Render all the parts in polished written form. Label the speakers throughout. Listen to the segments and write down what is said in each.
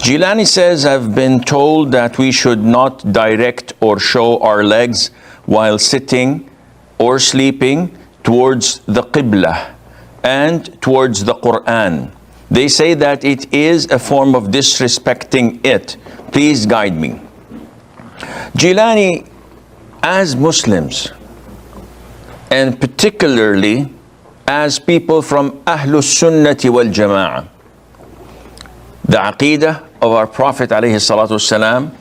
Speaker 1: Jilani says, I've been told that we should not direct or show our legs while sitting or sleeping towards the Qibla and towards the Qur'an. They say that it is a form of disrespecting it. Please guide me. Jilani, as Muslims, and particularly as people from Ahlus Sunnati wal Jama'ah, the Aqidah of our Prophet alayhi salatu wasalam,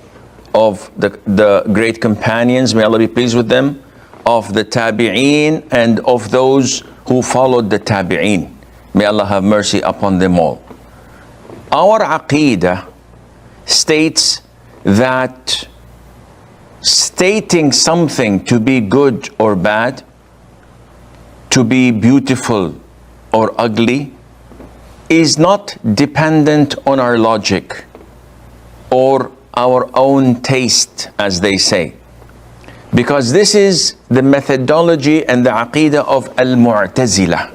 Speaker 1: of the great companions, may Allah be pleased with them, of the Tabi'een, and of those who followed the Tabi'een. May Allah have mercy upon them all. Our Aqidah states that stating something to be good or bad, to be beautiful or ugly, is not dependent on our logic or our own taste, as they say. Because this is the methodology and the aqidah of Al-Mu'tazila,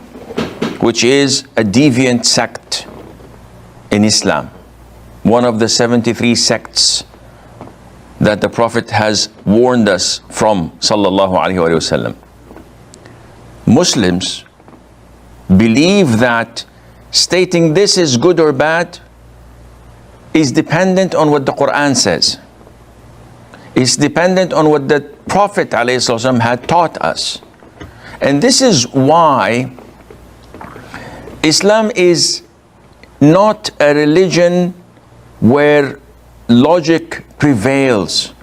Speaker 1: which is a deviant sect in Islam, one of the 73 sects that the Prophet has warned us from, sallallahu alaihi wasallam. Muslims believe that stating this is good or bad is dependent on what the Qur'an says. It's dependent on what the Prophet ﷺ had taught us. And this is why Islam is not a religion where logic prevails,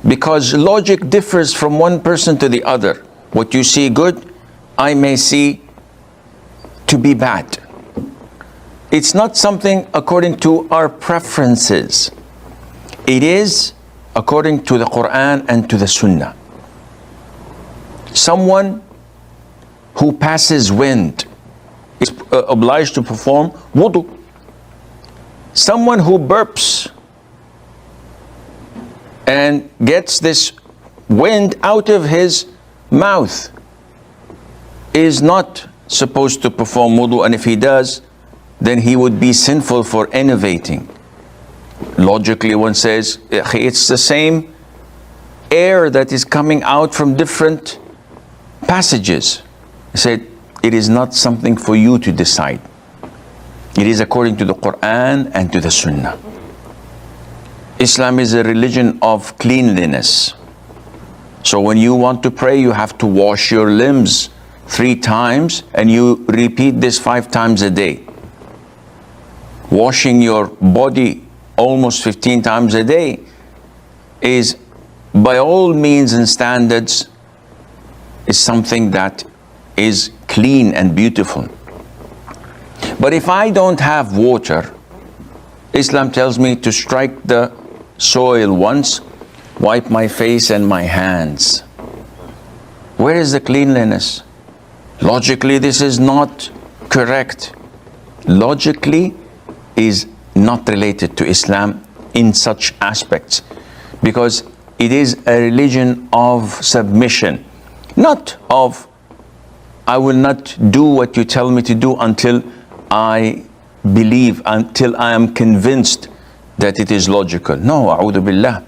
Speaker 1: because logic differs from one person to the other. What you see good, I may see to be bad. It's not something according to our preferences. It is according to the Qur'an and to the Sunnah. Someone who passes wind is obliged to perform wudu. Someone who burps and gets this wind out of his mouth is not supposed to perform wudu, and if he does, then he would be sinful for innovating. Logically, one says, it's the same air that is coming out from different passages. He said, it is not something for you to decide. It is according to the Qur'an and to the Sunnah. Islam is a religion of cleanliness. So when you want to pray, you have to wash your limbs 3 times, and you repeat this 5 times a day. Washing your body almost 15 times a day is, by all means and standards, is something that is clean and beautiful. But if I don't have water, Islam tells me to strike the soil once, wipe my face and my hands. Where is the cleanliness? Logically, this is not correct. Logically is not related to Islam in such aspects, because it is a religion of submission, not of I will not do what you tell me to do until I believe, until I am convinced that it is logical. No, a'udhu billah.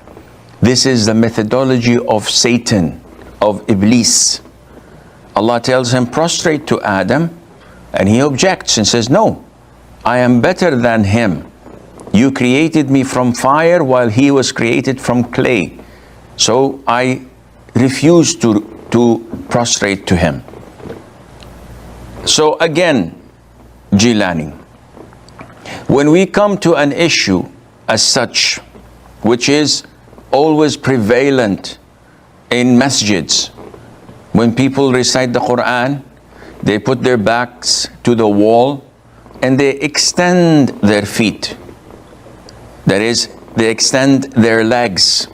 Speaker 1: This is the methodology of Satan, of Iblis. Allah tells him, prostrate to Adam, and he objects and says, no, I am better than him. You created me from fire while he was created from clay. So I refuse to prostrate to him. So again, Jilani, when we come to an issue as such, which is always prevalent in masjids, when people recite the Qur'an, they put their backs to the wall and they extend their feet. That is, they extend their legs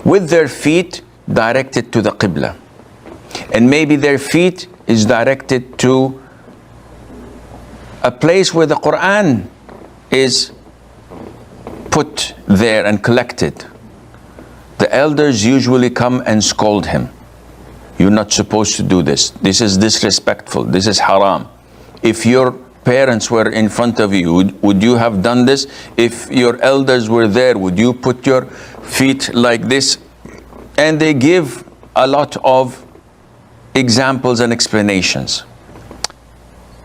Speaker 1: with their feet directed to the Qibla. And maybe their feet is directed to a place where the Qur'an is put there and collected. The elders usually come and scold him. You're not supposed to do this. This is disrespectful. This is haram. If your parents were in front of you, would you have done this? If your elders were there, would you put your feet like this? And they give a lot of examples and explanations.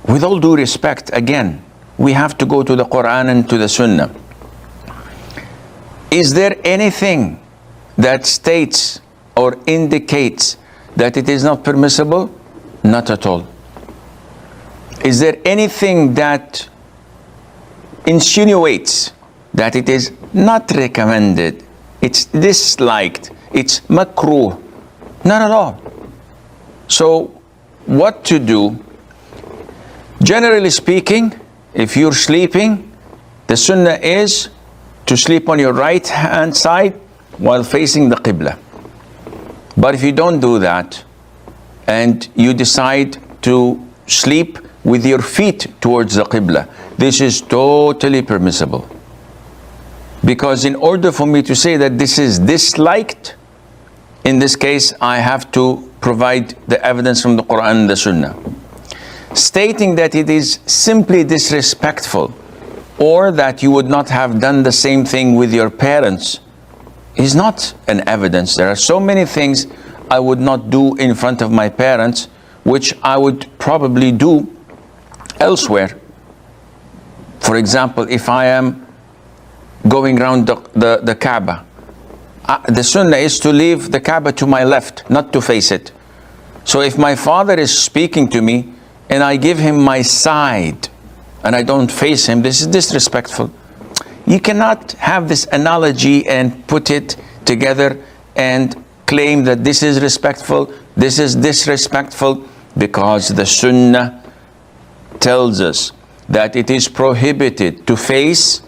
Speaker 1: With all due respect, again, we have to go to the Qur'an and to the Sunnah. Is there anything that states or indicates that it is not permissible? Not at all. Is there anything that insinuates that it is not recommended, it's disliked, it's makruh? Not at all. So what to do? Generally speaking, if you're sleeping, the sunnah is to sleep on your right hand side while facing the Qibla. But if you don't do that and you decide to sleep with your feet towards the Qibla, this is totally permissible. Because in order for me to say that this is disliked, in this case I have to provide the evidence from the Qur'an and the Sunnah. Stating that it is simply disrespectful or that you would not have done the same thing with your parents is not an evidence. There are so many things I would not do in front of my parents which I would probably do elsewhere. For example, if I am going around the Kaaba, the sunnah is to leave the Kaaba to my left, not to face it. So if my father is speaking to me and I give him my side and I don't face him, this is disrespectful. You cannot have this analogy and put it together and claim that this is respectful, this is disrespectful, because the sunnah tells us that it is prohibited to face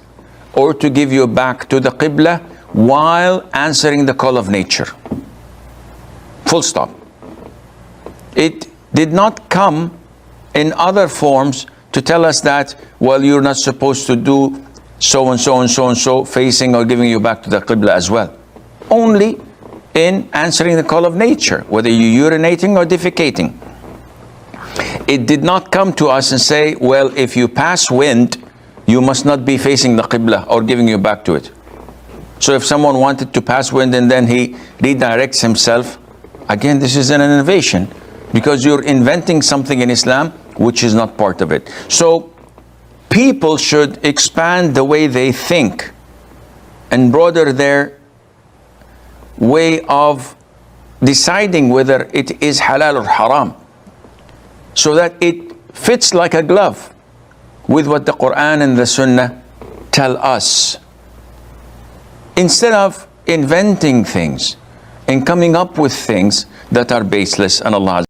Speaker 1: or to give your back to the Qibla while answering the call of nature. Full stop. It did not come in other forms to tell us that, well, you're not supposed to do so and so and so and so, facing or giving you back to the Qibla as well. Only in answering the call of nature, whether you're urinating or defecating. It did not come to us and say, well, if you pass wind, you must not be facing the Qibla or giving you back to it. So if someone wanted to pass wind and then he redirects himself, again, this is an innovation, because you're inventing something in Islam which is not part of it. So people should expand the way they think and broaden their way of deciding whether it is halal or haram, so that it fits like a glove with what the Qur'an and the Sunnah tell us, instead of inventing things and coming up with things that are baseless. And Allah